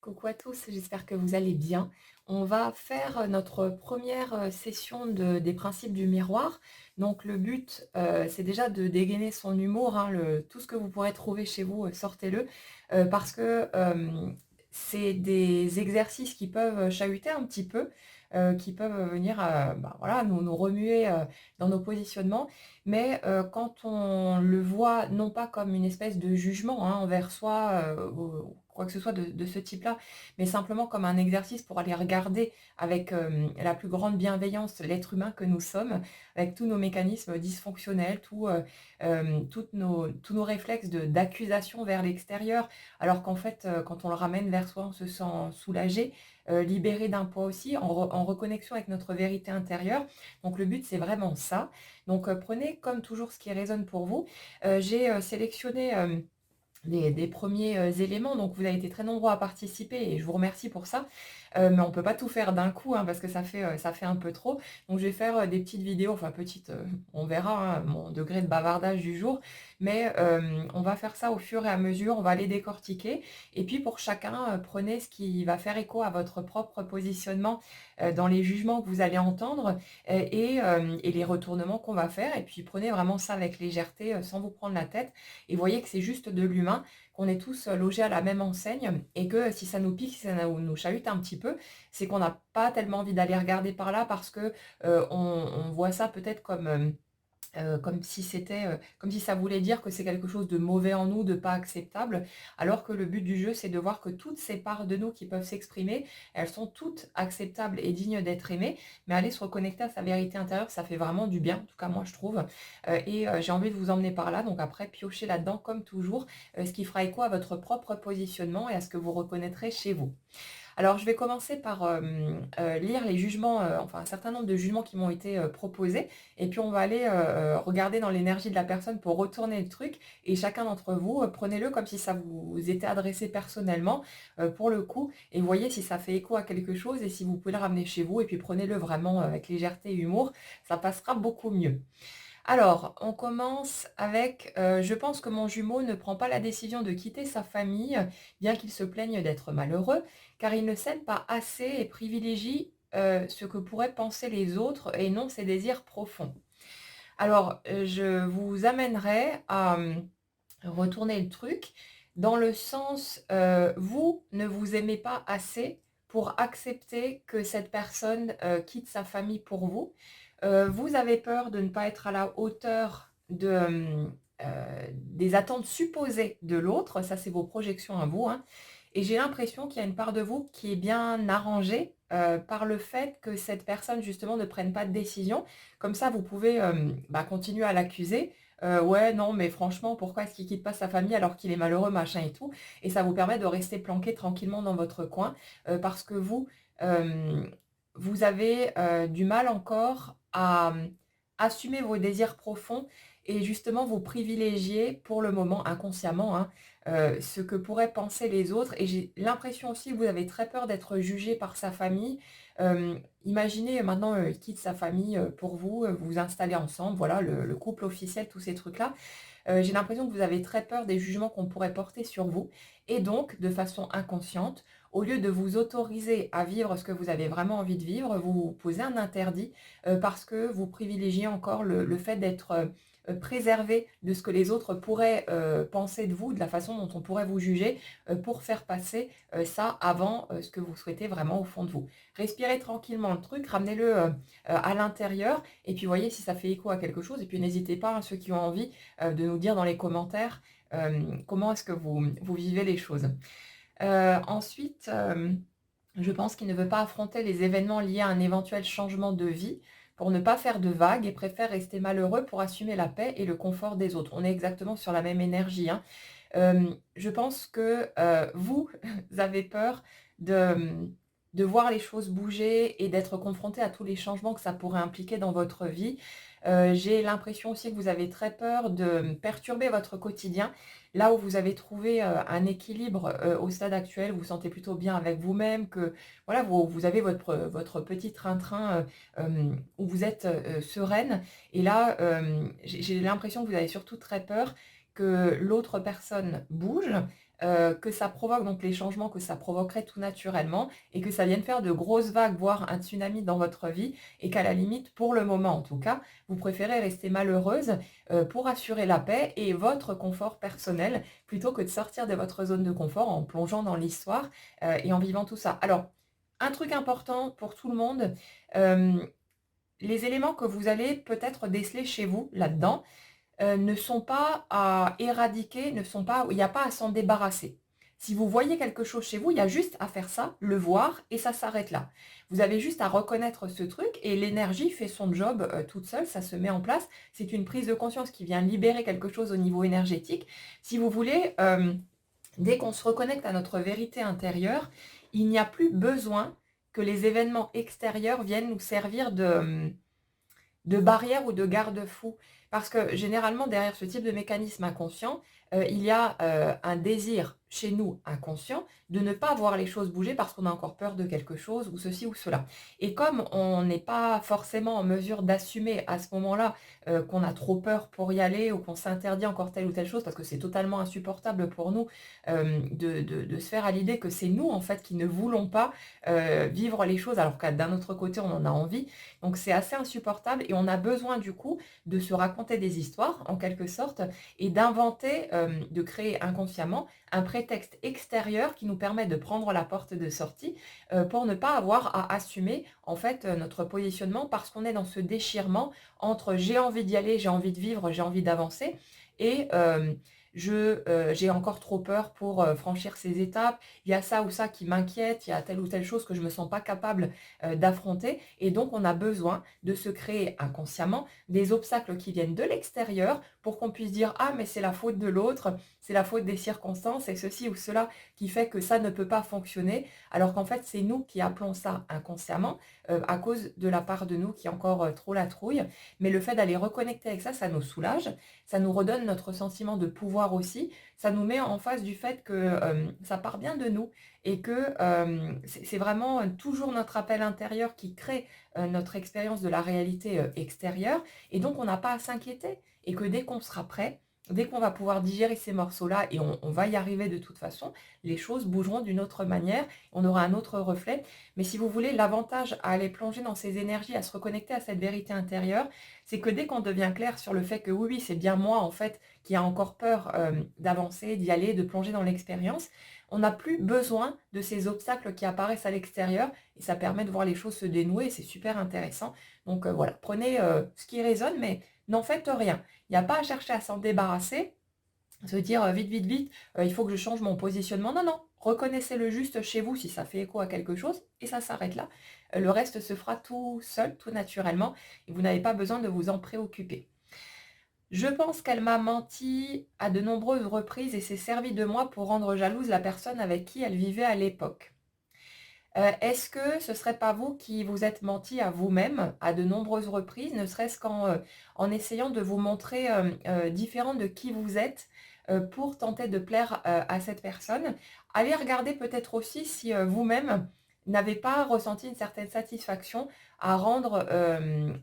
Coucou à tous, j'espère que vous allez bien. On va faire notre première session des principes du miroir. Donc le but, c'est déjà de dégainer son humour, hein, tout ce que vous pourrez trouver chez vous, sortez-le, parce que c'est des exercices qui peuvent chahuter un petit peu, qui peuvent venir bah, voilà, nous remuer dans nos positionnements. Mais quand on le voit non pas comme une espèce de jugement, hein, envers soi, ou quoi que ce soit de ce type-là, mais simplement comme un exercice pour aller regarder avec la plus grande bienveillance l'être humain que nous sommes, avec tous nos mécanismes dysfonctionnels, tous nos réflexes d'accusation vers l'extérieur, alors qu'en fait, quand on le ramène vers soi, on se sent soulagé, libéré d'un poids aussi, en reconnexion avec notre vérité intérieure. Donc le but, c'est vraiment ça. Donc prenez comme toujours ce qui résonne pour vous. J'ai sélectionné des premiers éléments. Donc, vous avez été très nombreux à participer et je vous remercie pour ça. Mais on ne peut pas tout faire d'un coup, hein, parce que ça fait un peu trop. Donc, je vais faire des petites vidéos, enfin petites, on verra hein, mon degré de bavardage du jour. Mais on va faire ça au fur et à mesure, on va les décortiquer. Et puis, pour chacun, prenez ce qui va faire écho à votre propre positionnement dans les jugements que vous allez entendre et les retournements qu'on va faire. Et puis, prenez vraiment ça avec légèreté, sans vous prendre la tête. Et voyez que c'est juste de l'humain, qu'on est tous logés à la même enseigne et que si ça nous pique, si ça nous chahute un petit peu, c'est qu'on n'a pas tellement envie d'aller regarder par là parce que on voit ça peut-être comme si c'était, comme si ça voulait dire que c'est quelque chose de mauvais en nous, de pas acceptable, alors que le but du jeu, c'est de voir que toutes ces parts de nous qui peuvent s'exprimer, elles sont toutes acceptables et dignes d'être aimées, mais aller se reconnecter à sa vérité intérieure, ça fait vraiment du bien, en tout cas moi je trouve, j'ai envie de vous emmener par là, donc après piochez là-dedans comme toujours, ce qui fera écho à votre propre positionnement et à ce que vous reconnaîtrez chez vous. Alors, je vais commencer par lire les jugements, enfin un certain nombre de jugements qui m'ont été proposés. Et puis, on va aller regarder dans l'énergie de la personne pour retourner le truc. Et chacun d'entre vous, prenez-le comme si ça vous était adressé personnellement, pour le coup. Et voyez si ça fait écho à quelque chose et si vous pouvez le ramener chez vous. Et puis, prenez-le vraiment avec légèreté et humour. Ça passera beaucoup mieux. Alors, on commence avec, je pense que mon jumeau ne prend pas la décision de quitter sa famille, bien qu'il se plaigne d'être malheureux, car il ne s'aime pas assez et privilégie ce que pourraient penser les autres et non ses désirs profonds. Alors, je vous amènerai à retourner le truc dans le sens, vous ne vous aimez pas assez pour accepter que cette personne quitte sa famille pour vous. Vous avez peur de ne pas être à la hauteur des attentes supposées de l'autre, ça c'est vos projections à vous, hein. Et j'ai l'impression qu'il y a une part de vous qui est bien arrangée par le fait que cette personne justement ne prenne pas de décision. Comme ça, vous pouvez bah, continuer à l'accuser. Ouais, non, mais franchement, pourquoi est-ce qu'il quitte pas sa famille alors qu'il est malheureux, machin et tout? Et ça vous permet de rester planqué tranquillement dans votre coin parce que vous, euh, vous avez du mal encore à assumer vos désirs profonds et justement vous privilégier pour le moment inconsciemment, hein, ce que pourraient penser les autres. Et j'ai l'impression aussi que vous avez très peur d'être jugé par sa famille. Imaginez maintenant, il quitte sa famille pour vous, vous vous installez ensemble, voilà, le couple officiel, tous ces trucs-là. J'ai l'impression que vous avez très peur des jugements qu'on pourrait porter sur vous. Et donc, de façon inconsciente, au lieu de vous autoriser à vivre ce que vous avez vraiment envie de vivre, vous vous posez un interdit parce que vous privilégiez encore le fait d'être préservé de ce que les autres pourraient penser de vous, de la façon dont on pourrait vous juger, pour faire passer ça avant ce que vous souhaitez vraiment au fond de vous. Respirez tranquillement le truc, ramenez-le à l'intérieur, et puis voyez si ça fait écho à quelque chose. Et puis n'hésitez pas, hein, ceux qui ont envie, de nous dire dans les commentaires comment est-ce que vous vivez les choses. Ensuite, je pense qu'il ne veut pas affronter les événements liés à un éventuel changement de vie pour ne pas faire de vagues et préfère rester malheureux pour assumer la paix et le confort des autres. On est exactement sur la même énergie, hein. Je pense que vous avez peur de, de voir les choses bouger et d'être confronté à tous les changements que ça pourrait impliquer dans votre vie. J'ai l'impression aussi que vous avez très peur de perturber votre quotidien. Là où vous avez trouvé un équilibre au stade actuel, vous vous sentez plutôt bien avec vous-même, que voilà, vous avez votre petit train-train où vous êtes sereine. Et là, j'ai l'impression que vous avez surtout très peur que l'autre personne bouge, que ça provoque donc les changements que ça provoquerait tout naturellement et que ça vienne faire de grosses vagues, voire un tsunami dans votre vie et qu'à la limite, pour le moment en tout cas, vous préférez rester malheureuse, pour assurer la paix et votre confort personnel, plutôt que de sortir de votre zone de confort en plongeant dans l'histoire, et en vivant tout ça. Alors, un truc important pour tout le monde, hem, les éléments que vous allez peut-être déceler chez vous là-dedans, ne sont pas à éradiquer, ne sont pas il n'y a pas à s'en débarrasser. Si vous voyez quelque chose chez vous, il y a juste à faire ça, le voir et ça s'arrête là. Vous avez juste à reconnaître ce truc et l'énergie fait son job, toute seule, ça se met en place. C'est une prise de conscience qui vient libérer quelque chose au niveau énergétique. Si vous voulez, dès qu'on se reconnecte à notre vérité intérieure, il n'y a plus besoin que les événements extérieurs viennent nous servir de barrière ou de garde-fou. Parce que généralement, derrière ce type de mécanisme inconscient, il y a un désir chez nous inconscient de ne pas voir les choses bouger parce qu'on a encore peur de quelque chose ou ceci ou cela. Et comme on n'est pas forcément en mesure d'assumer à ce moment-là qu'on a trop peur pour y aller ou qu'on s'interdit encore telle ou telle chose parce que c'est totalement insupportable pour nous de se faire à l'idée que c'est nous en fait qui ne voulons pas vivre les choses alors que d'un autre côté on en a envie. Donc c'est assez insupportable et on a besoin du coup de se raconter des histoires en quelque sorte et d'inventer, de créer inconsciemment un prétexte extérieur qui nous permet de prendre la porte de sortie, pour ne pas avoir à assumer en fait, notre positionnement parce qu'on est dans ce déchirement entre j'ai envie d'y aller, j'ai envie de vivre, j'ai envie d'avancer et j'ai encore trop peur pour, franchir ces étapes. Il y a ça ou ça qui m'inquiète, il y a telle ou telle chose que je me sens pas capable, d'affronter et donc on a besoin de se créer inconsciemment des obstacles qui viennent de l'extérieur pour qu'on puisse dire: «Ah mais c'est la faute de l'autre, c'est la faute des circonstances et ceci ou cela qui fait que ça ne peut pas fonctionner». Alors qu'en fait, c'est nous qui appelons ça inconsciemment, à cause de la part de nous qui est encore, trop la trouille. Mais le fait d'aller reconnecter avec ça nous soulage, ça nous redonne notre sentiment de pouvoir aussi, ça nous met en face du fait que, ça part bien de nous et que, c'est vraiment, toujours notre appel intérieur qui crée, notre expérience de la réalité, extérieure et donc on n'a pas à s'inquiéter et que dès qu'on sera prêt, dès qu'on va pouvoir digérer ces morceaux-là et on va y arriver de toute façon, les choses bougeront d'une autre manière, on aura un autre reflet. Mais si vous voulez, l'avantage à aller plonger dans ces énergies, à se reconnecter à cette vérité intérieure, c'est que dès qu'on devient clair sur le fait que oui, oui, c'est bien moi en fait qui a encore peur, d'avancer, d'y aller, de plonger dans l'expérience, on n'a plus besoin de ces obstacles qui apparaissent à l'extérieur et ça permet de voir les choses se dénouer et c'est super intéressant. Donc, voilà, prenez, ce qui résonne mais n'en faites rien. Il n'y a pas à chercher à s'en débarrasser, se dire, «Vite, vite, vite, il faut que je change mon positionnement». Non, non, reconnaissez-le juste chez vous si ça fait écho à quelque chose et ça s'arrête là. Le reste se fera tout seul, tout naturellement et vous n'avez pas besoin de vous en préoccuper. Je pense qu'elle m'a menti à de nombreuses reprises et s'est servie de moi pour rendre jalouse la personne avec qui elle vivait à l'époque. Est-ce que ce serait pas vous qui vous êtes menti à vous-même à de nombreuses reprises, ne serait-ce en essayant de vous montrer, différent de qui vous êtes, pour tenter de plaire, à cette personne? Allez regarder peut-être aussi si, vous-même n'avez pas ressenti une certaine satisfaction à rendre,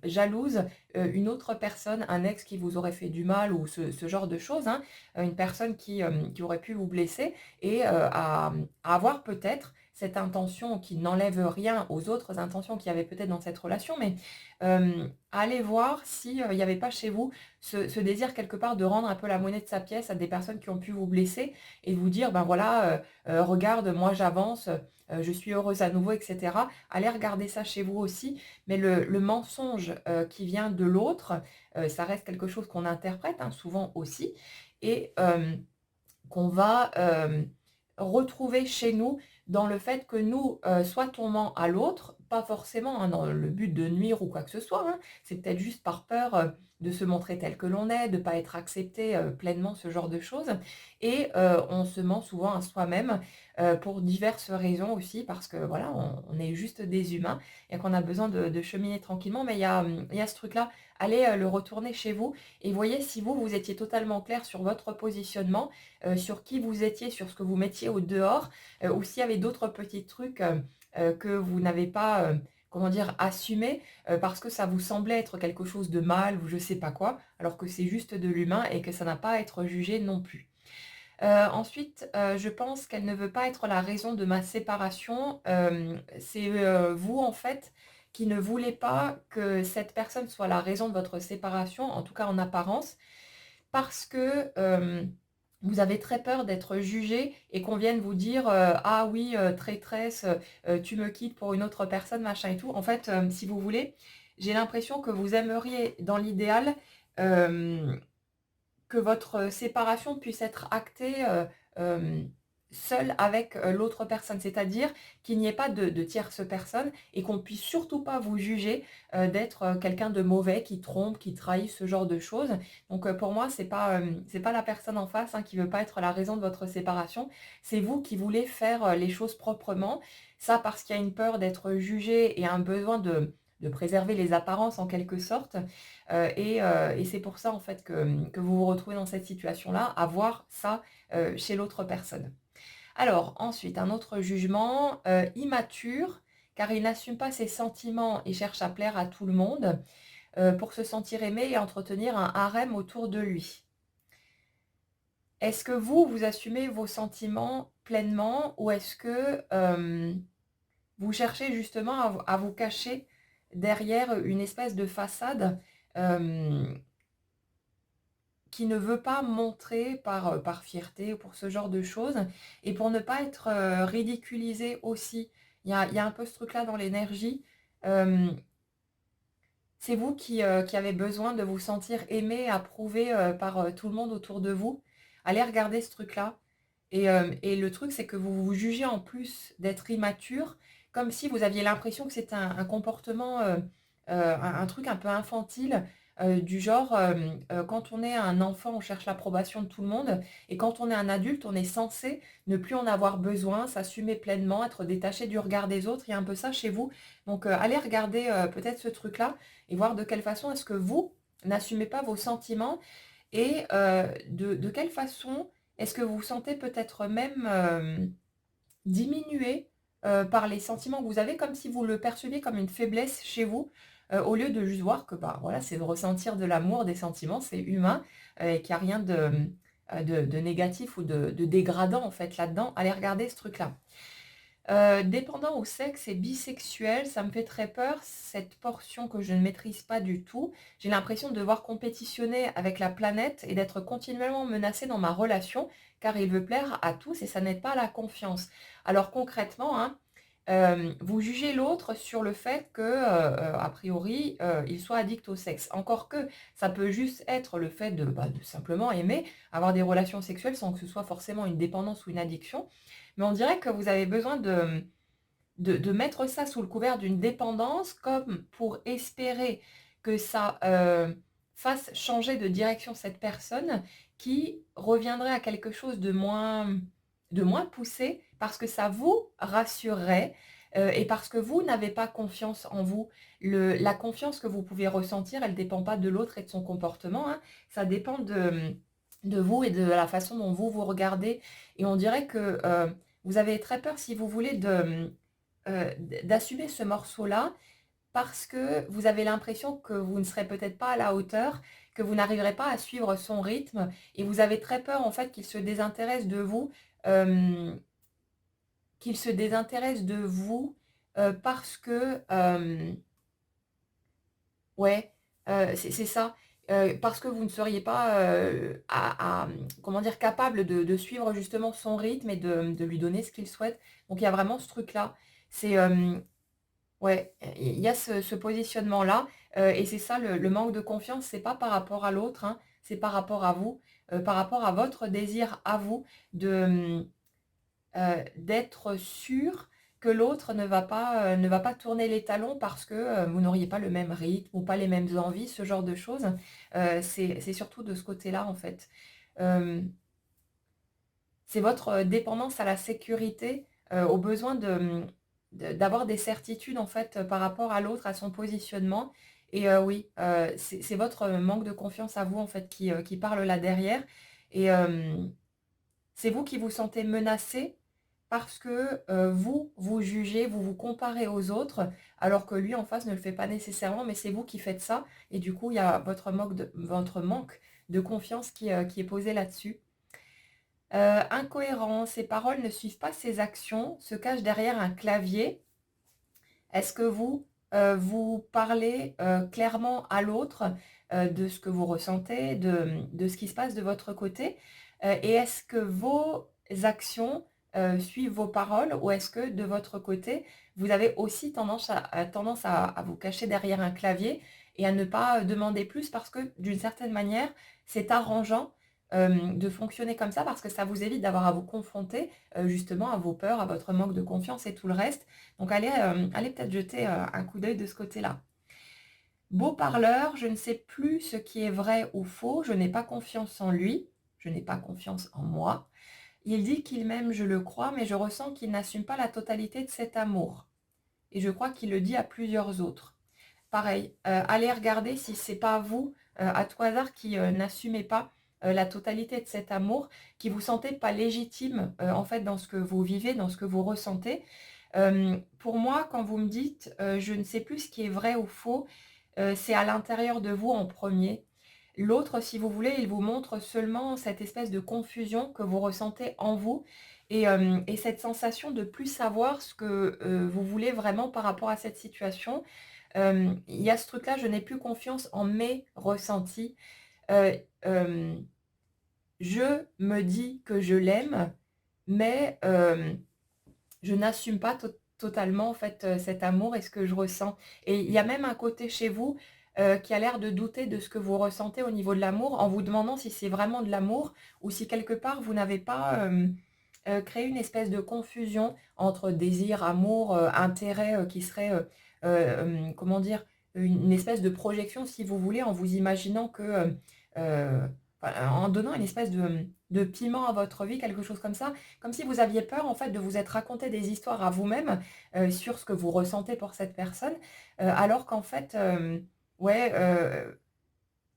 jalouse, une autre personne, un ex qui vous aurait fait du mal ou ce genre de choses, hein. Une personne qui aurait pu vous blesser et à avoir peut-être cette intention qui n'enlève rien aux autres intentions qu'il y avait peut-être dans cette relation, mais allez voir si, il n'y avait pas chez vous ce désir quelque part de rendre un peu la monnaie de sa pièce à des personnes qui ont pu vous blesser et vous dire: «Ben voilà, regarde moi j'avance, je suis heureuse à nouveau» et cetera. Allez regarder ça chez vous aussi, mais le mensonge, qui vient de l'autre, ça reste quelque chose qu'on interprète, hein, souvent aussi et qu'on va, retrouver chez nous dans le fait que nous, soit on ment à l'autre, pas forcément, hein, dans le but de nuire ou quoi que ce soit, hein. C'est peut-être juste par peur, de se montrer tel que l'on est, de pas être accepté, pleinement, ce genre de choses et on se ment souvent à soi-même, pour diverses raisons aussi parce que voilà, on est juste des humains et qu'on a besoin de cheminer tranquillement. Mais il y a ce truc-là, allez, le retourner chez vous et voyez si vous, vous étiez totalement clair sur votre positionnement, sur qui vous étiez, sur ce que vous mettiez au dehors, ou s'il y avait d'autres petits trucs, que vous n'avez pas, comment dire? Assumés, parce que ça vous semblait être quelque chose de mal ou je sais pas quoi, alors que c'est juste de l'humain et que ça n'a pas à être jugé non plus. Ensuite, je pense qu'elle ne veut pas être la raison de ma séparation. C'est, vous, en fait, qui ne voulez pas que cette personne soit la raison de votre séparation, en tout cas en apparence, parce que, vous avez très peur d'être jugée et qu'on vienne vous dire, «Ah oui, traîtresse, tu me quittes pour une autre personne», machin et tout. En fait, si vous voulez, j'ai l'impression que vous aimeriez, dans l'idéal, hem que votre séparation puisse être actée, seule avec, l'autre personne. C'est-à-dire qu'il n'y ait pas de tierce personne et qu'on puisse surtout pas vous juger, d'être, quelqu'un de mauvais, qui trompe, qui trahit, ce genre de choses. Donc, pour moi, c'est pas la personne en face, hein, qui veut pas être la raison de votre séparation. C'est vous qui voulez faire, les choses proprement. Ça parce qu'il y a une peur d'être jugé et un besoin de préserver les apparences en quelque sorte. Et c'est pour ça en fait que vous vous retrouvez dans cette situation-là, à voir ça, chez l'autre personne. Alors ensuite, un autre jugement, immature, car il n'assume pas ses sentiments et cherche à plaire à tout le monde, pour se sentir aimé et entretenir un harem autour de lui. Est-ce que vous, vous assumez vos sentiments pleinement ou est-ce que, vous cherchez justement à vous cacher derrière une espèce de façade, hem qui ne veut pas montrer par fierté ou pour ce genre de choses et pour ne pas être, ridiculisé aussi. Il y a un peu ce truc-là dans l'énergie. Hem, c'est vous qui avez besoin de vous sentir aimé, approuvé, par, tout le monde autour de vous. Allez regarder ce truc-là et le truc, c'est que vous vous jugez en plus d'être immature, comme si vous aviez l'impression que c'était un comportement, un truc un peu infantile, du genre, quand on est un enfant, on cherche l'approbation de tout le monde et quand on est un adulte, on est censé ne plus en avoir besoin, s'assumer pleinement, être détaché du regard des autres. Il y a un peu ça chez vous. Donc, allez regarder, peut-être ce truc-là et voir de quelle façon est-ce que vous n'assumez pas vos sentiments et de quelle façon est-ce que vous vous sentez peut-être même, diminué, par les sentiments que vous avez, comme si vous le perceviez comme une faiblesse chez vous, au lieu de juste voir que, bah, voilà, c'est de ressentir de l'amour, des sentiments, c'est humain, et qu'il y a rien de négatif ou de dégradant, en fait, là-dedans. Allez regarder ce truc-là. Dépendant au sexe et bisexuel, ça me fait très peur, cette portion que je ne maîtrise pas du tout. J'ai l'impression de devoir compétitionner avec la planète et d'être continuellement menacée dans ma relation, car il veut plaire à tous et ça n'aide pas à la confiance. Alors concrètement, hein, vous jugez l'autre sur le fait que, a priori, il soit addict au sexe. Encore que ça peut juste être le fait de, bah, de simplement aimer, avoir des relations sexuelles sans que ce soit forcément une dépendance ou une addiction. Mais on dirait que vous avez besoin de mettre ça sous le couvert d'une dépendance comme pour espérer que ça, fasse changer de direction cette personne qui reviendrait à quelque chose de moins poussé parce que ça vous rassurerait, et parce que vous n'avez pas confiance en vous. La confiance que vous pouvez ressentir, elle ne dépend pas de l'autre et de son comportement, hein. Ça dépend de vous et de la façon dont vous vous regardez et on dirait que, vous avez très peur, si vous voulez, d'assumer ce morceau-là, parce que vous avez l'impression que vous ne serez peut-être pas à la hauteur, que vous n'arriverez pas à suivre son rythme et vous avez très peur, en fait, qu'il se désintéresse de vous, hem, qu'il se désintéresse de vous, parce que, ouais, c'est ça, parce que vous ne seriez pas, comment dire? Capable de suivre justement son rythme et de lui donner ce qu'il souhaite. Donc il y a vraiment ce truc-là. C'est, ouais, il y a ce positionnement-là, et c'est ça le manque de confiance, c'est pas par rapport à l'autre, hein, c'est par rapport à vous, par rapport à votre désir à vous de, d'être sûr que l'autre ne va pas tourner les talons parce que, vous n'auriez pas le même rythme ou pas les mêmes envies, ce genre de choses. C'est surtout de ce côté-là, en fait. Hem, c'est votre, dépendance à la sécurité, au besoin d'avoir des certitudes, en fait, par rapport à l'autre, à son positionnement et oui, c'est votre manque de confiance à vous, en fait, qui parle là derrière et c'est vous qui vous sentez menacé parce que, vous, vous jugez, vous vous comparez aux autres, alors que lui en face ne le fait pas nécessairement, mais c'est vous qui faites ça et du coup, il y a votre manque de confiance qui est posé là-dessus. Incohérent, ses paroles ne suivent pas ses actions, se cache derrière un clavier. Est-ce que vous, vous parlez, clairement à l'autre, de ce que vous ressentez, de ce qui se passe de votre côté? Et est-ce que vos actions, suivent vos paroles ou est-ce que de votre côté, vous avez aussi tendance à vous cacher derrière un clavier et à ne pas, demander plus parce que d'une certaine manière, c'est arrangeant, de fonctionner comme ça parce que ça vous évite d'avoir à vous confronter, justement à vos peurs, à votre manque de confiance et tout le reste. Donc allez peut-être jeter, un coup d'œil de ce côté-là. Beau parleur, je ne sais plus ce qui est vrai ou faux, je n'ai pas confiance en lui, je n'ai pas confiance en moi. Il dit qu'il m'aime, je le crois, mais je ressens qu'il n'assume pas la totalité de cet amour et je crois qu'il le dit à plusieurs autres. Pareil, allez regarder si c'est pas vous, à tout hasard qui, n'assumez pas, la totalité de cet amour, qui vous sentez pas légitime, en fait, dans ce que vous vivez, dans ce que vous ressentez. Pour moi, quand vous me dites, «Je ne sais plus ce qui est vrai ou faux», c'est à l'intérieur de vous en premier. L'autre, si vous voulez, il vous montre seulement cette espèce de confusion que vous ressentez en vous et cette sensation de plus savoir ce que, vous voulez vraiment par rapport à cette situation. Il y a ce truc-là, je n'ai plus confiance en mes ressentis. Heu, hem, je me dis que je l'aime, mais je n'assume pas totalement en fait, cet amour et ce que je ressens. Et il y a même un côté chez vous, qui a l'air de douter de ce que vous ressentez au niveau de l'amour, en vous demandant si c'est vraiment de l'amour ou si quelque part vous n'avez pas, créé une espèce de confusion entre désir, amour, intérêt, qui serait, comment dire? Une espèce de projection si vous voulez, en vous imaginant que, enfin, en donnant une espèce de piment à votre vie, quelque chose comme ça. Comme si vous aviez peur, en fait, de vous être raconté des histoires à vous-même, sur ce que vous ressentez pour cette personne, alors qu'en fait, ouais,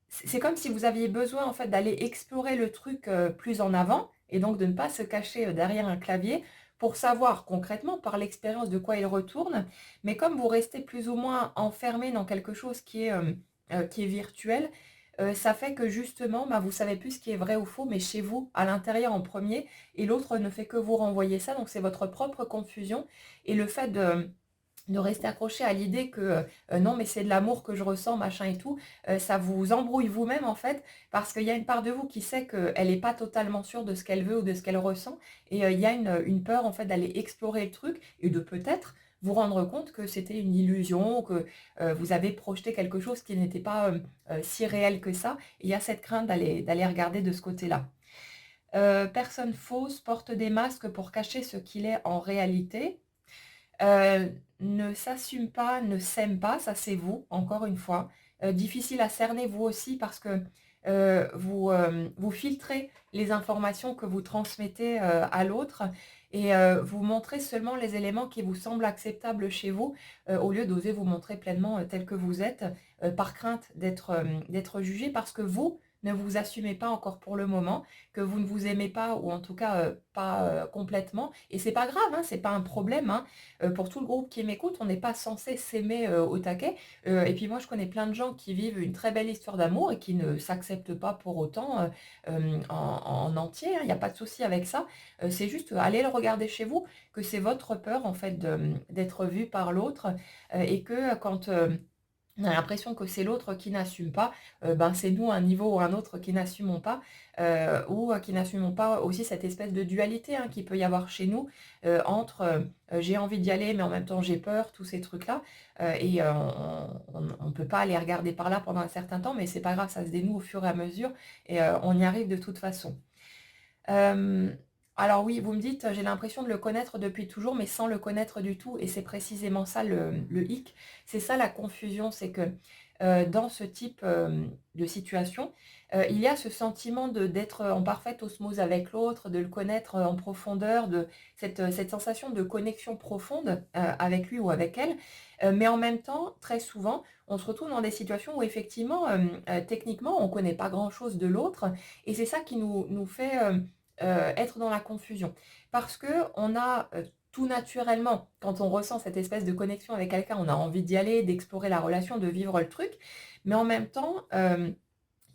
c'est comme si vous aviez besoin, en fait, d'aller explorer le truc, plus en avant et donc de ne pas se cacher, derrière un clavier pour savoir concrètement, par l'expérience, de quoi il retourne. Mais comme vous restez plus ou moins enfermé dans quelque chose qui est virtuel, ça fait que justement, bah, vous savez plus ce qui est vrai ou faux, mais chez vous, à l'intérieur en premier, et l'autre ne fait que vous renvoyer ça. Donc c'est votre propre confusion et le fait de rester accroché à l'idée que, non mais c'est de l'amour que je ressens, machin et tout, ça vous embrouille vous-même en fait, parce qu'il y a une part de vous qui sait qu'elle est pas totalement sûre de ce qu'elle veut ou de ce qu'elle ressent et il y a une peur en fait d'aller explorer le truc et de peut-être vous rendre compte que c'était une illusion, que, vous avez projeté quelque chose qui n'était pas, si réel que ça. Et il y a cette crainte d'aller regarder de ce côté-là. Personne fausse porte des masques pour cacher ce qu'il est en réalité. Ne s'assume pas, ne s'aime pas, ça c'est vous, encore une fois. Difficile à cerner vous aussi parce que, vous filtrez les informations que vous transmettez, à l'autre et vous montrez seulement les éléments qui vous semblent acceptables chez vous, au lieu d'oser vous montrer pleinement, tel que vous êtes, par crainte d'être jugé parce que vous ne vous assumez pas encore pour le moment, que vous ne vous aimez pas ou en tout cas, pas, complètement et c'est pas grave, hein, c'est pas un problème, hein. Pour tout le groupe qui m'écoute, on n'est pas censé s'aimer, au taquet, et puis moi je connais plein de gens qui vivent une très belle histoire d'amour et qui ne s'acceptent pas pour autant, en entier, hein, il y a pas de souci avec ça. C'est juste, allez le regarder chez vous, que c'est votre peur en fait d'être vu par l'autre, et que quand, on a l'impression que c'est l'autre qui n'assume pas, ben, c'est nous à un niveau ou à un autre qui n'assumons pas, ou qui n'assumons pas aussi cette espèce de dualité, hein, qu'il peut y avoir chez nous, entre, j'ai envie d'y aller, mais en même temps j'ai peur, tous ces trucs-là, et on peut pas aller regarder par là pendant un certain temps, mais c'est pas grave, ça se dénoue au fur et à mesure et on y arrive de toute façon. Hem, alors oui, vous me dites: «J'ai l'impression de le connaître depuis toujours, mais sans le connaître du tout» et c'est précisément ça le hic. C'est ça la confusion, c'est que, dans ce type, de situation, il y a ce sentiment d'être en parfaite osmose avec l'autre, de le connaître, en profondeur, de cette sensation de connexion profonde, avec lui ou avec elle. Mais en même temps, très souvent, on se retrouve dans des situations où effectivement, techniquement, on ne connaît pas grand chose de l'autre et c'est ça qui nous fait, être dans la confusion. Parce qu'on a, tout naturellement, quand on ressent cette espèce de connexion avec quelqu'un, on a envie d'y aller, d'explorer la relation, de vivre le truc. Mais en même temps,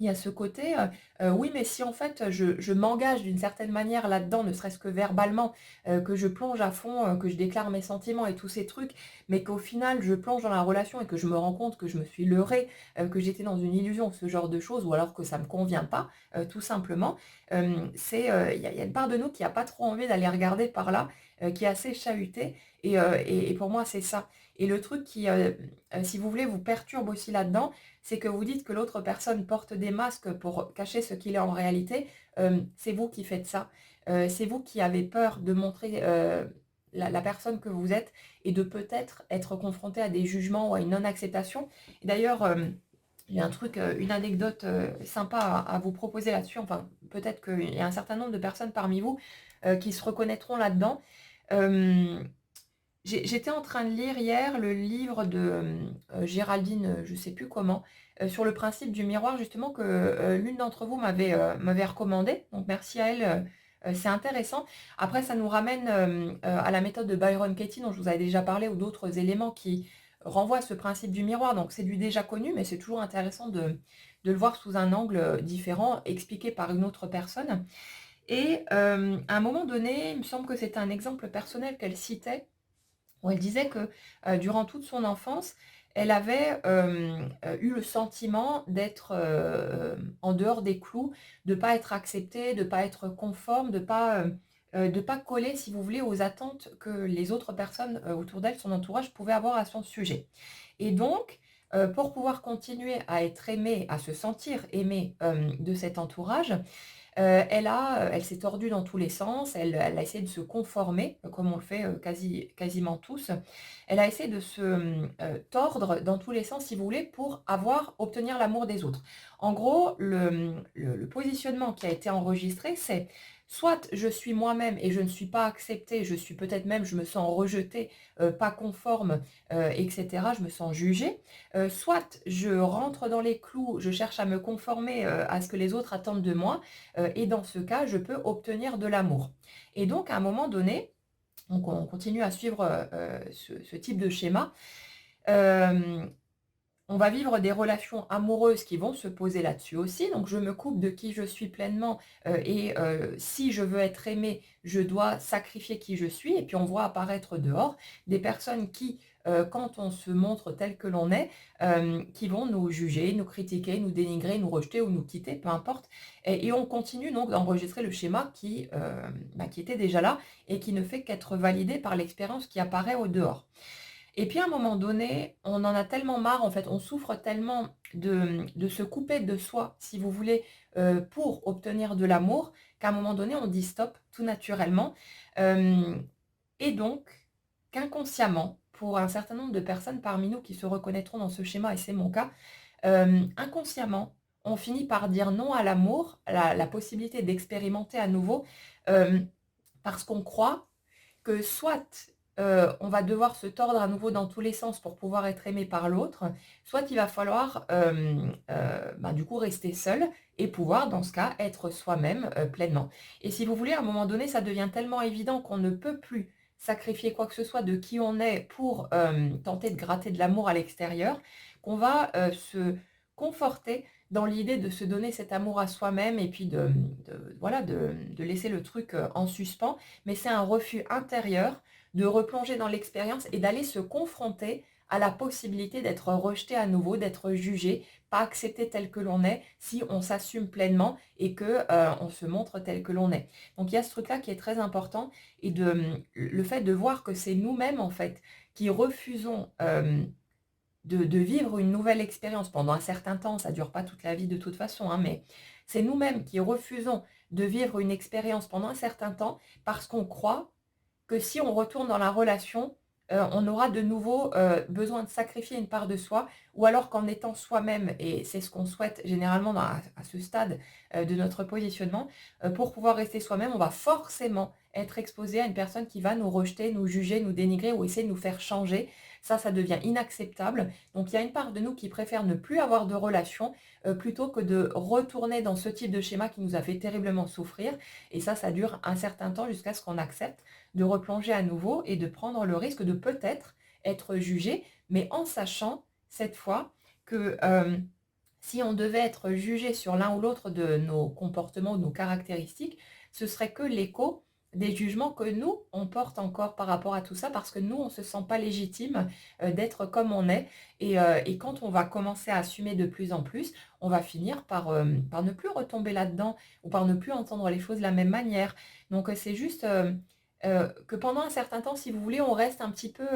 il y a ce côté, oui, mais si en fait je m'engage d'une certaine manière là-dedans, ne serait-ce que verbalement, que je plonge à fond, que je déclare mes sentiments et tous ces trucs, mais qu'au final je plonge dans la relation et que je me rends compte que je me suis leurrée, que j'étais dans une illusion, ce genre de choses, ou alors que ça me convient pas, tout simplement. Il y a une part de nous qui a pas trop envie d'aller regarder par là, qui est assez chahutée et pour moi c'est ça. Et le truc qui, si vous voulez, vous perturbe aussi là-dedans, c'est que vous dites que l'autre personne porte des masques pour cacher ce qu'il est en réalité, c'est vous qui faites ça. C'est vous qui avez peur de montrer, la personne que vous êtes et de peut-être être confronté à des jugements ou à une non-acceptation. Et d'ailleurs, j'ai un truc, une anecdote, sympa à vous proposer là-dessus. Enfin, peut-être qu'il y a un certain nombre de personnes parmi vous, qui se reconnaîtront là-dedans. Hem j'étais en train de lire hier le livre de, Géraldine, je sais plus comment, sur le principe du miroir justement que, l'une d'entre vous m'avait recommandé, donc merci à elle, c'est intéressant. Après ça nous ramène, à la méthode de Byron Katie dont je vous avais déjà parlé ou d'autres éléments qui renvoient à ce principe du miroir, donc c'est du déjà connu, mais c'est toujours intéressant de le voir sous un angle, différent, expliqué par une autre personne et à un moment donné, il me semble que c'était un exemple personnel qu'elle citait où elle disait que, durant toute son enfance, elle avait, eu le sentiment d'être, en dehors des clous, de pas être acceptée, de pas être conforme, de pas coller, si vous voulez, aux attentes que les autres personnes, autour d'elle, son entourage, pouvaient avoir à son sujet. Et donc, pour pouvoir continuer à être aimée, à se sentir aimée, de cet entourage, elle s'est tordue dans tous les sens, elle a essayé de se conformer, comme on le fait, quasiment tous. Elle a essayé de se, tordre dans tous les sens, si vous voulez, pour obtenir l'amour des autres. En gros, le positionnement qui a été enregistré, c'est: soit je suis moi-même et je ne suis pas acceptée, je suis peut-être même je me sens rejetée, pas conforme, et cetera, je me sens jugée. Soit je rentre dans les clous, je cherche à me conformer, à ce que les autres attendent de moi, et dans ce cas, je peux obtenir de l'amour. Et donc à un moment donné, donc on continue à suivre, ce type de schéma, hem, on va vivre des relations amoureuses qui vont se poser là-dessus aussi. Donc je me coupe de qui je suis pleinement, et si je veux être aimée, je dois sacrifier qui je suis et puis on voit apparaître dehors des personnes qui, quand on se montre tel que l'on est, qui vont nous juger, nous critiquer, nous dénigrer, nous rejeter ou nous quitter, peu importe et on continue donc d'enregistrer le schéma qui était déjà là et qui ne fait qu'être validé par l'expérience qui apparaît au dehors. Et puis à un moment donné, on en a tellement marre, en fait, on souffre tellement de se couper de soi, si vous voulez, pour obtenir de l'amour, qu'à un moment donné, on dit stop, tout naturellement. Hem et donc, qu'inconsciemment, pour un certain nombre de personnes parmi nous qui se reconnaîtront dans ce schéma et c'est mon cas, inconsciemment, on finit par dire non à l'amour, à la possibilité d'expérimenter à nouveau, hem, parce qu'on croit que soit, on va devoir se tordre à nouveau dans tous les sens pour pouvoir être aimé par l'autre, soit il va falloir, du coup rester seul et pouvoir dans ce cas être soi-même, pleinement. Et si vous voulez, à un moment donné, ça devient tellement évident qu'on ne peut plus sacrifier quoi que ce soit de qui on est pour, tenter de gratter de l'amour à l'extérieur, qu'on va, se conforter dans l'idée de se donner cet amour à soi-même et puis de laisser le truc, en suspens mais c'est un refus intérieur de replonger dans l'expérience et d'aller se confronter à la possibilité d'être rejeté à nouveau, d'être jugé, pas accepté tel que l'on est, si on s'assume pleinement et que, on se montre tel que l'on est. Donc il y a ce truc-là qui est très important et le fait de voir que c'est nous-mêmes, en fait, qui refusons, de vivre une nouvelle expérience pendant un certain temps, ça dure pas toute la vie de toute façon, hein, mais c'est nous-mêmes qui refusons de vivre une expérience pendant un certain temps parce qu'on croit que si on retourne dans la relation, on aura de nouveau, besoin de sacrifier une part de soi ou alors qu'en étant soi-même et c'est ce qu'on souhaite généralement à ce stade, de notre positionnement, pour pouvoir rester soi-même, on va forcément être exposé à une personne qui va nous rejeter, nous juger, nous dénigrer ou essayer de nous faire changer. Ça devient inacceptable. Donc il y a une part de nous qui préfère ne plus avoir de relation, plutôt que de retourner dans ce type de schéma qui nous a fait terriblement souffrir et ça dure un certain temps jusqu'à ce qu'on accepte de replonger à nouveau et de prendre le risque de peut-être être jugé, mais en sachant cette fois que, Si on devait être jugé sur l'un ou l'autre de nos comportements ou de nos caractéristiques, ce serait que l'écho des jugements que nous, on porte encore par rapport à tout ça, parce que nous, on ne se sent pas légitime d'être comme on est. Et quand on va commencer à assumer de plus en plus, on va finir par ne plus retomber là-dedans ou par ne plus entendre les choses de la même manière. Donc c'est juste que pendant un certain temps, si vous voulez, on reste un petit peu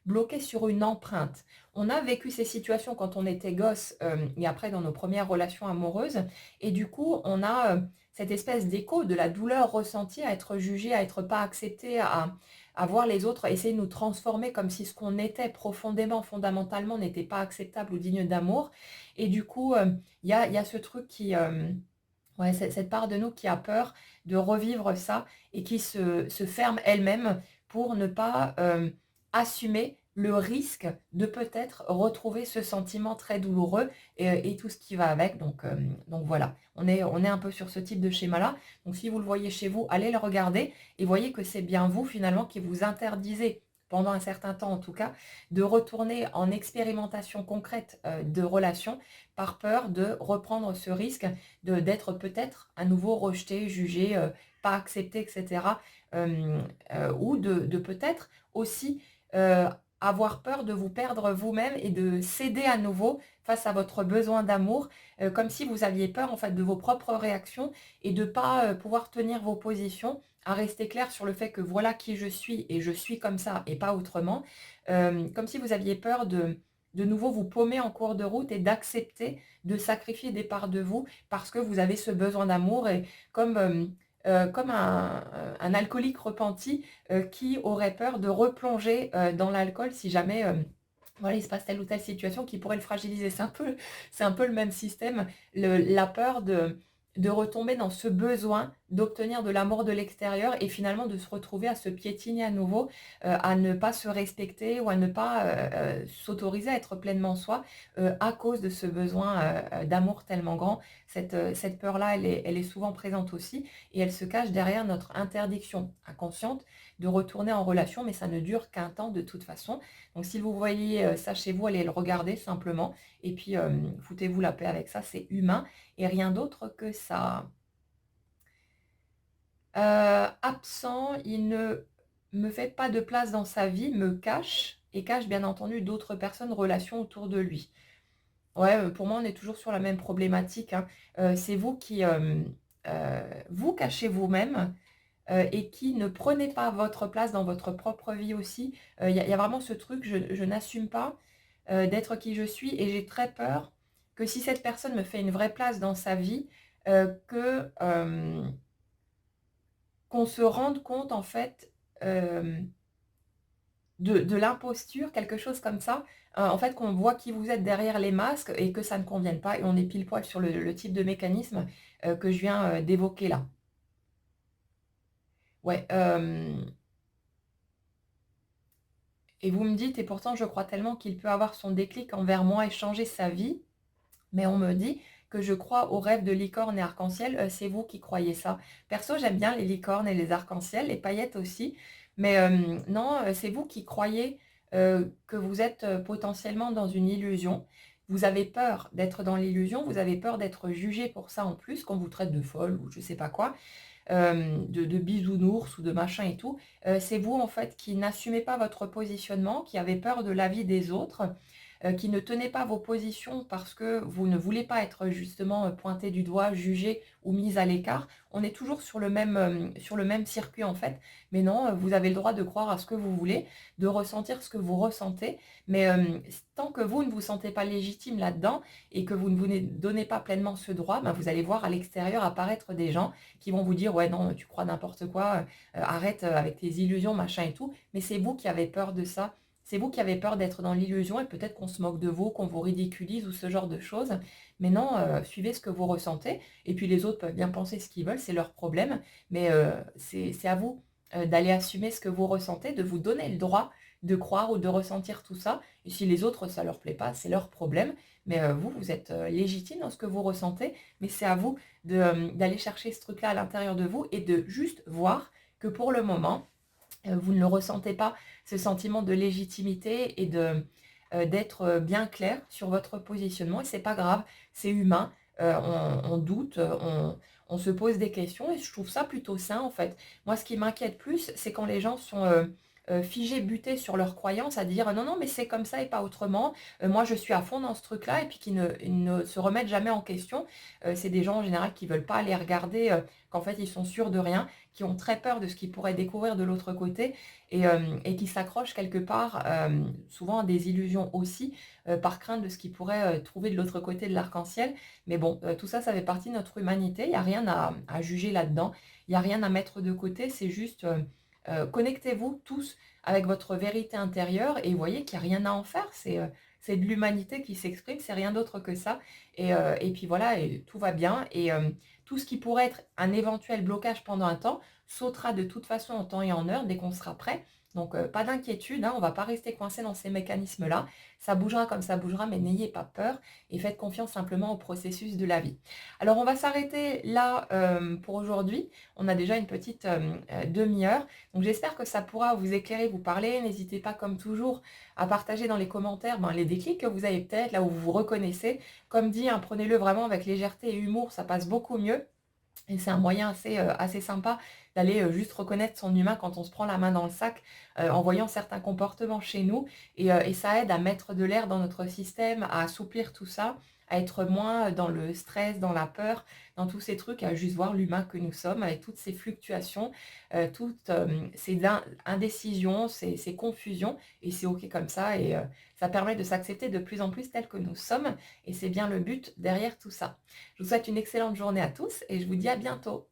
bloqué sur une empreinte. On a vécu ces situations quand on était gosse, et après dans nos premières relations amoureuses, et du coup, on a, cette espèce d'écho de la douleur ressentie à être jugé, à être pas accepté, à voir les autres essayer de nous transformer comme si ce qu'on était profondément, fondamentalement n'était pas acceptable ou digne d'amour. Et du coup, il y a ce truc qui, ouais, cette part de nous qui a peur de revivre ça et qui se ferme elle-même pour ne pas, assumer le risque de peut-être retrouver ce sentiment très douloureux et tout ce qui va avec. Donc voilà, on est un peu sur ce type de schéma-là. Donc si vous le voyez chez vous, allez le regarder et voyez que c'est bien vous finalement qui vous interdisez, pendant un certain temps en tout cas, de retourner en expérimentation concrète, de relations par peur de reprendre ce risque d'être peut-être à nouveau rejeté, jugé, pas accepté, et cetera. Ou de peut-être aussi, heu, avoir peur de vous perdre vous-même et de céder à nouveau face à votre besoin d'amour, comme si vous aviez peur en fait de vos propres réactions et de pas, pouvoir tenir vos positions, à rester clair sur le fait que voilà qui je suis et je suis comme ça et pas autrement. Comme si vous aviez peur de nouveau vous paumer en cours de route et d'accepter de sacrifier des parts de vous parce que vous avez ce besoin d'amour et comme, comme un alcoolique repenti, qui aurait peur de replonger, dans l'alcool si jamais, voilà, il se passe telle ou telle situation qui pourrait le fragiliser. C'est un peu le même système, la peur de retomber dans ce besoin d'obtenir de l'amour de l'extérieur et finalement de se retrouver à se piétiner à nouveau, à ne pas se respecter ou à ne pas, s'autoriser à être pleinement soi, à cause de ce besoin, d'amour tellement grand. Cette peur-là, elle est souvent présente aussi et elle se cache derrière notre interdiction inconsciente de retourner en relation, mais ça ne dure qu'un temps de toute façon. Donc si vous voyez, ça chez vous, allez le regarder simplement et puis, foutez-vous la paix avec ça, c'est humain et rien d'autre que ça. Absent, il ne me fait pas de place dans sa vie, me cache et cache bien entendu d'autres personnes, relations autour de lui. Ouais, pour moi, on est toujours sur la même problématique, hein. C'est vous qui, vous cachez vous-même, et qui ne prenez pas votre place dans votre propre vie aussi. Il y a vraiment ce truc, je n'assume pas, d'être qui je suis et j'ai très peur que si cette personne me fait une vraie place dans sa vie, qu'on se rende compte en fait, de l'imposture, quelque chose comme ça. En fait, qu'on voit qui vous êtes derrière les masques et que ça ne convienne pas et on est pile poil sur le type de mécanisme, que je viens, d'évoquer là. Ouais, et vous me dites: «Et pourtant je crois tellement qu'il peut avoir son déclic envers moi et changer sa vie». Mais on me dit que je crois aux rêves de licorne et arc-en-ciel, c'est vous qui croyez ça? Perso, j'aime bien les licornes et les arcs-en-ciel, les paillettes aussi, mais non, c'est vous qui croyez, que vous êtes, potentiellement dans une illusion. Vous avez peur d'être dans l'illusion, vous avez peur d'être jugé pour ça en plus, qu'on vous traite de folle ou je sais pas quoi, de bisounours ou de machin et tout. C'est vous en fait qui n'assumez pas votre positionnement, qui avez peur de l'avis des autres, qui ne tenez pas vos positions parce que vous ne voulez pas être justement, pointé du doigt, jugé ou mis à l'écart. On est toujours sur le même circuit en fait. Mais non, vous avez le droit de croire à ce que vous voulez, de ressentir ce que vous ressentez, mais tant que vous ne vous sentez pas légitime là-dedans et que vous ne vous donnez pas pleinement ce droit, ben, vous allez voir à l'extérieur apparaître des gens qui vont vous dire: «Ouais, non, tu crois n'importe quoi, arrête, avec tes illusions, machin et tout». Mais c'est vous qui avez peur de ça. C'est vous qui avez peur d'être dans l'illusion et peut-être qu'on se moque de vous, qu'on vous ridiculise ou ce genre de choses. Mais non, suivez ce que vous ressentez et puis les autres peuvent bien penser ce qu'ils veulent, c'est leur problème. Mais c'est à vous, d'aller assumer ce que vous ressentez, de vous donner le droit de croire ou de ressentir tout ça. Et si les autres, ça leur plaît pas, c'est leur problème. Mais vous, vous êtes, légitime dans ce que vous ressentez, mais c'est à vous d'aller chercher ce truc-là à l'intérieur de vous et de juste voir que pour le moment, vous ne le ressentez pas, ce sentiment de légitimité et d'être, bien clair sur votre positionnement et c'est pas grave, c'est humain, on doute, on se pose des questions et je trouve ça plutôt sain, en fait. Moi, ce qui m'inquiète plus, c'est quand les gens sont, figés, butés sur leurs croyances à dire: «Non, non, mais c'est comme ça et pas autrement, moi je suis à fond dans ce truc-là» et puis qui ne ils ne se remettent jamais en question. C'est des gens en général qui veulent pas aller regarder, qu'en fait ils sont sûrs de rien, qui ont très peur de ce qu'ils pourraient découvrir de l'autre côté et qui s'accrochent quelque part, souvent à des illusions aussi, par crainte de ce qu'ils pourraient, trouver de l'autre côté de l'arc-en-ciel. Mais bon, tout ça, ça fait partie de notre humanité. Il y a rien à juger là-dedans. Il y a rien à mettre de côté. C'est juste, connectez-vous tous avec votre vérité intérieure et vous voyez qu'il y a rien à en faire. C'est de l'humanité qui s'exprime, c'est rien d'autre que ça et puis voilà et tout va bien et tout ce qui pourrait être un éventuel blocage pendant un temps sautera de toute façon en temps et en heure dès qu'on sera prêt. Donc pas d'inquiétude, hein, on ne va pas rester coincé dans ces mécanismes-là. Ça bougera comme ça bougera, mais n'ayez pas peur et faites confiance simplement au processus de la vie. Alors on va s'arrêter là, pour aujourd'hui. On a déjà une petite, 1/2 heure. Donc j'espère que ça pourra vous éclairer, vous parler. N'hésitez pas comme toujours à partager dans les commentaires, ben, les déclics que vous avez peut-être, là où vous vous reconnaissez. Comme dit, hein, prenez-le vraiment avec légèreté et humour, ça passe beaucoup mieux. Et c'est un moyen assez sympa d'aller, juste reconnaître son humain quand on se prend la main dans le sac, en voyant certains comportements chez nous et ça aide à mettre de l'air dans notre système, à assouplir tout ça, à être moins dans le stress, dans la peur, dans tous ces trucs, à juste voir l'humain que nous sommes avec toutes ces fluctuations, toutes, ces indécisions, ces confusions et c'est OK comme ça et ça permet de s'accepter de plus en plus tel que nous sommes et c'est bien le but derrière tout ça. Je vous souhaite une excellente journée à tous et je vous dis à bientôt.